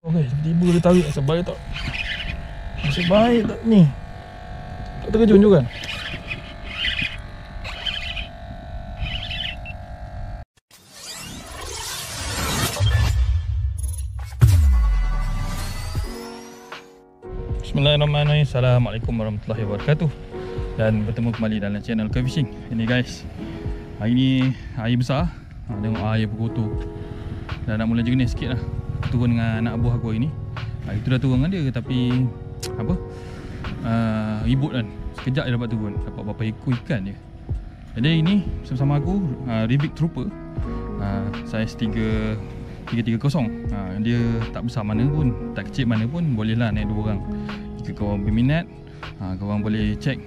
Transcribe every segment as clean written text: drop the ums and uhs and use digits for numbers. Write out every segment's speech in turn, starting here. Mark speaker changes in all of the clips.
Speaker 1: Okey, tiba-tiba dia tarik. Nasib baik tak? Nasib baik tak ni? Tak terkejut juga kan? Bismillahirrahmanirrahim. Assalamualaikum warahmatullahi wabarakatuh. Dan bertemu kembali dalam channel Koi Fishing. Ini guys, hari ni air besar. Tengok air berkotor. Dah nak mula jernih sikit lah. Aku turun dengan anak buah aku hari ni. Hari tu dah turun dengan dia, tapi apa, ribut kan. Sekejap dia dapat turun, dapat berapa ekor ikan je. Jadi ini bersama aku, Rivik Trooper, saiz 330. Dia tak besar mana pun, tak kecil mana pun, bolehlah naik 2 orang. Jika korang berminat, korang boleh check,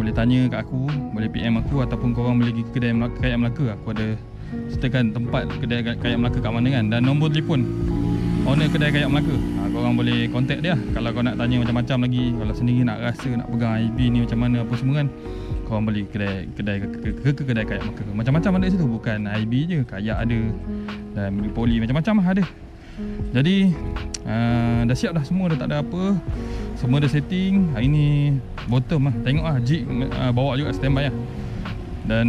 Speaker 1: boleh tanya kat aku, boleh PM aku, ataupun korang boleh pergi ke kedai kayak Melaka. Aku ada sertakan tempat kedai kayak Melaka kat mana kan, dan nombor telefon owner kedai kayak Melaka. Korang boleh contact dia kalau kau nak tanya macam-macam lagi. Kalau sendiri nak rasa, nak pegang IB ni macam mana apa semua kan, korang boleh kedai kayak Melaka. Macam-macam ada situ, bukan IB je, kayak ada, dan poli macam-macam lah ada. Jadi dah siap dah semua, dah tak ada apa, semua dah setting. Hari ni bottom lah, tengok lah, jig bawa juga standby lah. Dan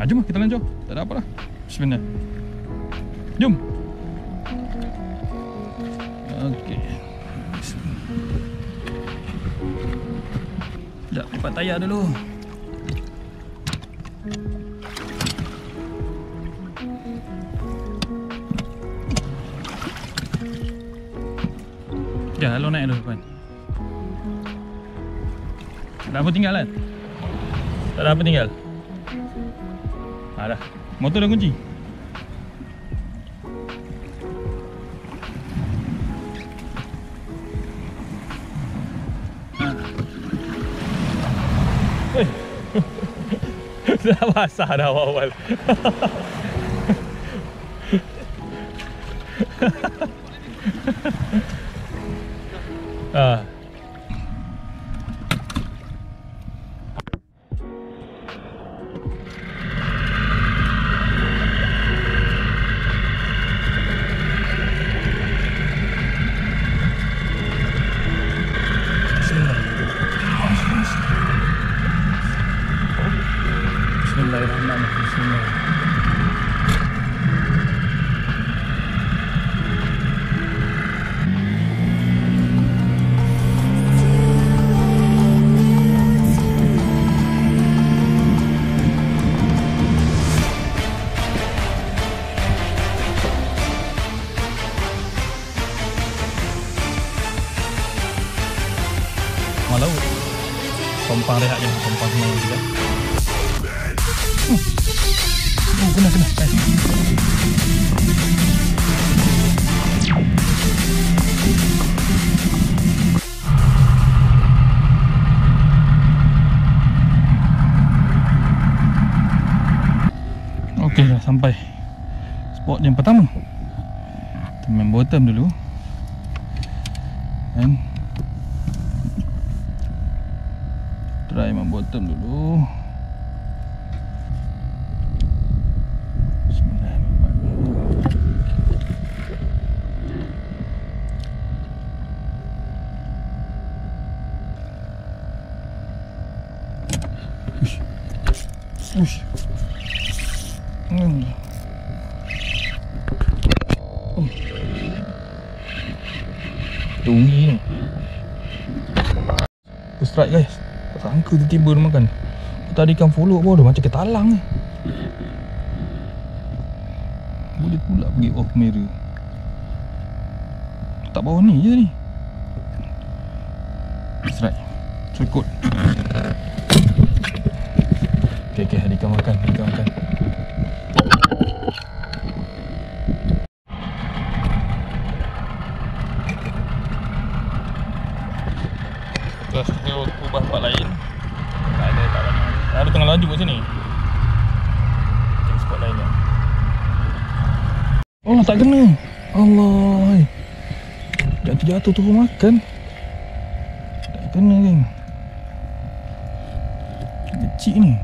Speaker 1: jom lah kita lanjut, tak ada apa lah. Bismillah, jom. Okey, sekejap lipat tayar dulu. Ya, lo naik dulu depan. Tak ada apa tinggal kan? Tak ada apa tinggal. Dah, motor dah kunci. Dah basah dah awal-awal. Bismillahirrahmanirrahim. Malau kompang rehat je, kompang semua juga. Kena. Okey, dah sampai spot yang pertama. Kita main bottom dulu. And try main bottom dulu. Ush. Tungi ni. Strike guys. Tak sangka tiba-tiba dia makan. Tadi ikan follow bawah dah macam ketalang ni. Boleh pula pergi off kamera. Tak bawah ni je ni. Strike. Cukup. Okay, ada ikan makan, Terus kita ubah tempat lain. Tak ada. Ada tengah laju kat sini. Cari spot lain ni. Oh, tak kena. Allah. Jatuh turun makan. Tak kena geng. Kecil ni.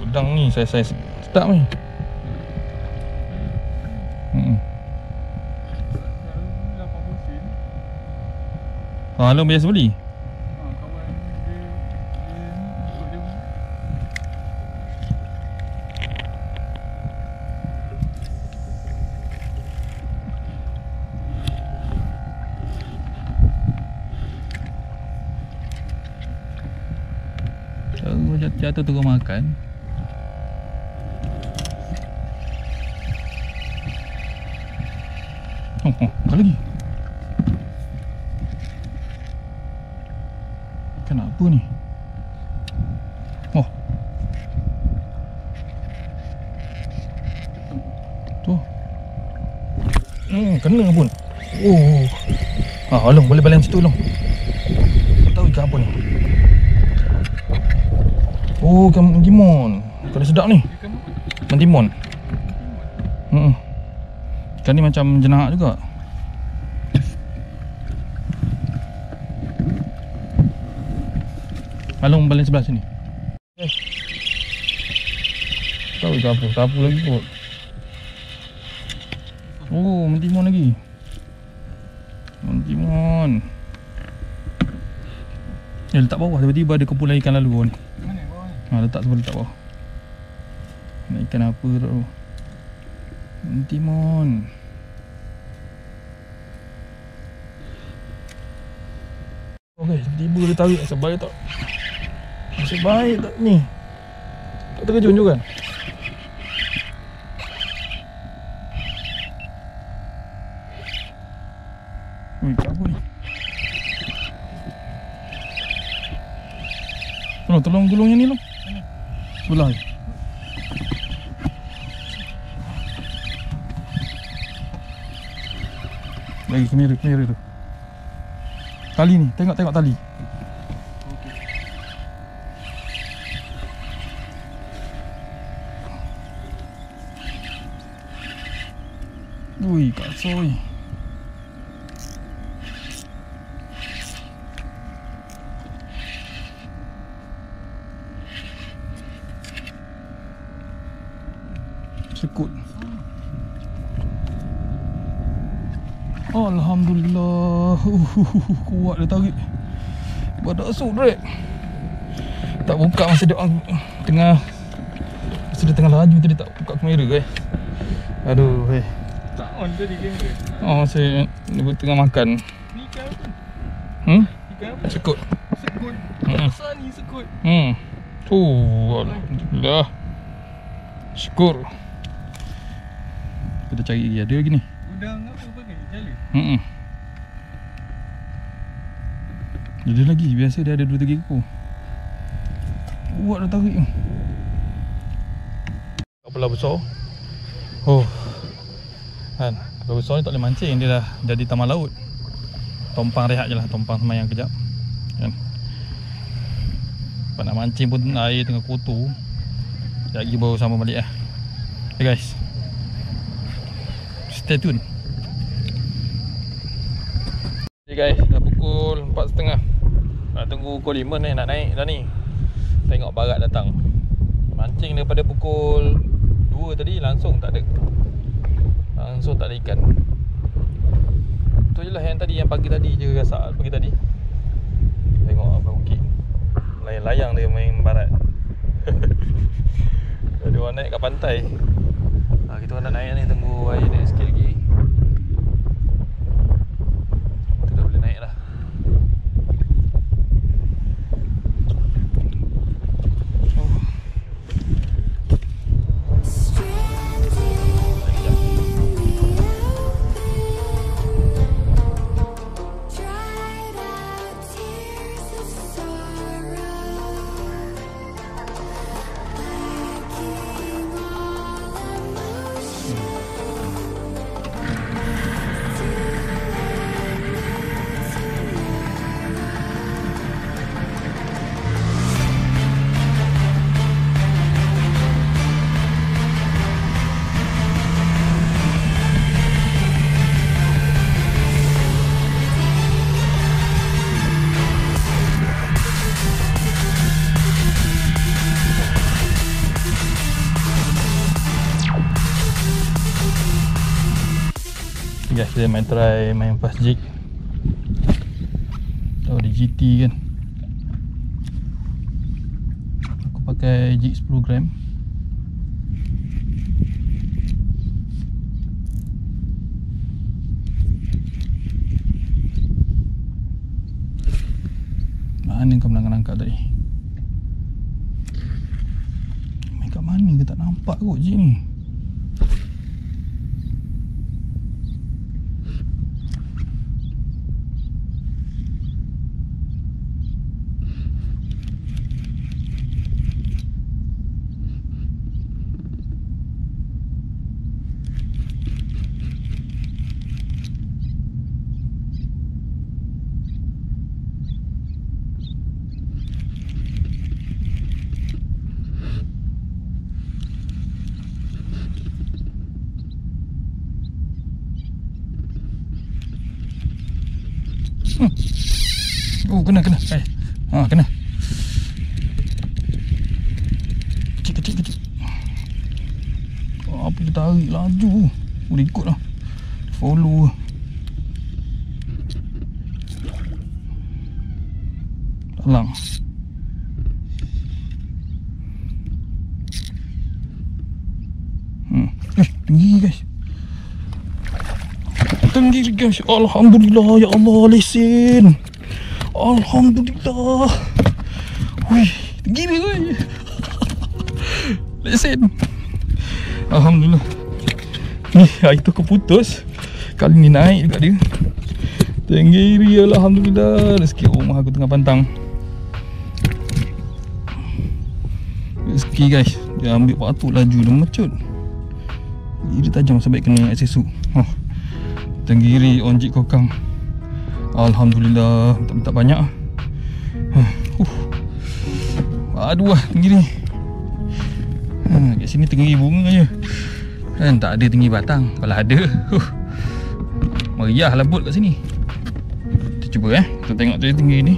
Speaker 1: Udang ni saiz sedap ni. Long biasa beli.
Speaker 2: Kawan dia ikut dia.
Speaker 1: Jatuh turun makan. Apa lagi? Kenapa ni? Oh. Tu. Kena pun. Oh. Long boleh balik situ long. Tak tahu ikan apa ni. Oh, ikan mentimon. Kena sedap ni. Mentimon. Ikan ni macam jenak juga. Long balik sebelah sini. Tahu ikan apa? Tak apa lagi kot. Oh, mentimon lagi. Mentimon. Letak bawah, tiba-tiba ada kumpulan ikan lalu bawah ni.
Speaker 2: Mana bawah ni?
Speaker 1: Letak sebelum letak bawah. Nak ikan apa tu? Mentimon. Okay, tiba-tiba dia tarik. Nasib baik tak? Nasib baik tak ni? Tak terkejut juga kan? Ikan apa ni? Tolong gulungnya ni long. Sebelah ni. Lagi kamera tu. Tali ni, tengok tali. Ui, kat soy. Sekut. Alhamdulillah. Kuat dia tarik. Badak asuk drag. Tak buka masa dia tengah laju tadi, tak buka kamera guys. Aduh,
Speaker 2: Tak on tadi kamera.
Speaker 1: Oh, saya tengah makan.
Speaker 2: Ni ikan apa? Ikan apa?
Speaker 1: Sekut.
Speaker 2: Sekut. Besar ni sekut.
Speaker 1: Alhamdulillah. Syukur. Kita cari lagi, ada lagi ni.
Speaker 2: Udang apa pakai? Jala?
Speaker 1: Ada lagi, biasa dia ada 2-3 ekor. Kuat dah tarik. Kapal besar. Kan, kapal besar ni tak boleh mancing, dia dah jadi taman laut. Tompang rehat je lah, tompang semayang kejap kan. Nak mancing pun air tengah kotor. Sekejap lagi baru sama balik lah. Okay guys, stay tune. Okay guys, dah pukul 4.30. Nak tunggu pukul 5 ni, nak naik dah ni. Tengok barat datang. Mancing daripada pukul 2 tadi, langsung tak ada ikan. Tu je lah yang tadi, yang pagi tadi je rasak pagi tadi. Tengok apa bukit. Layang-layang dia main barat. Ada orang naik kat pantai. Kita orang nak naik ni, tunggu air naik sikit lagi. Kita dah boleh naik dah. Guys, kita main try main fast jig. Tahu ada GT kan. Aku pakai jig 10 gram. Mana kau menangkap tadi? Main kat mana ke tak nampak kot jig ni. Oh, kena. Kena. Kecil. Apa dia tarik laju. Boleh ikut lah. Follow. Dalang. Tinggi guys. Tinggi guys. Alhamdulillah ya Allah, lesen. Alhamdulillah. Wih, tinggi ni guys. Lesen. Alhamdulillah. Ni hari tu aku putus. Kali ni naik dekat dia. Tenggiri, alhamdulillah. Rezeki rumah aku tengah pantang. Rezeki guys. Dia ambil patuk laju dia mecut. Dia tajam sampai kena aksesu. Tenggiri on jig kokang. Alhamdulillah, minta banyak. Aduh lah tenggiri. Kat sini tenggiri bunga je. Kan tak ada tenggiri batang. Kalau ada, meriah lah bot kat sini. Kita cuba kita tengok tadi tenggiri ni.